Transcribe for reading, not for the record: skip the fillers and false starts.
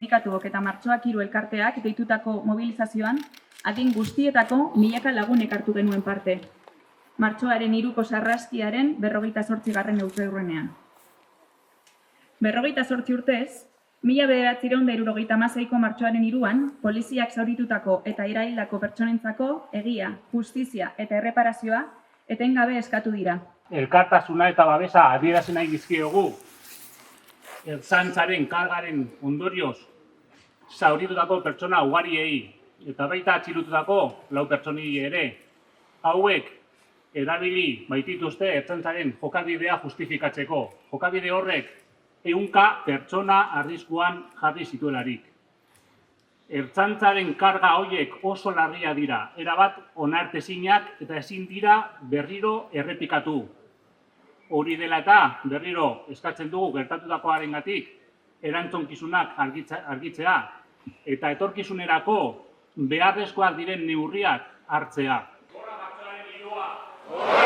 Sindikatuok eta Martxoak 3 elkarteak deitutako mobilizazioan adin guztietako milaka lagunek hartu genuen parte. Martxoaren 3ko sarraskiaren 58. urteurrenean. 58 urtez, 1976ko martxoaren 3an, poliziak zauritutako eta eraildako pertsonentzako egia, justizia eta erreparazioa etengabe eskatu dira. Elkartasuna eta babesa adierazi nahi dizkiegu ertzaintzaren kargaren ondorioz zauritutako pertsona ugariei eta baita atxilotutako 4 pertsonei ere. Hauek erabili baitituzte ertzaintzaren jokabidea justifikatzeko. Jokabide horrek 100 pertsona arriskuan jarri zituelarik. Ertzaintzaren karga horiek oso larria dira, erabat onartezinak eta ezin dira berriro errepikatu. Hori dela eta berriro eskatzen dugu gertatutakoarengatik erantzunkizunak argitzea eta etorkizunerako beharrezkoak diren neurriak hartzea. Gora Martxoaren 3!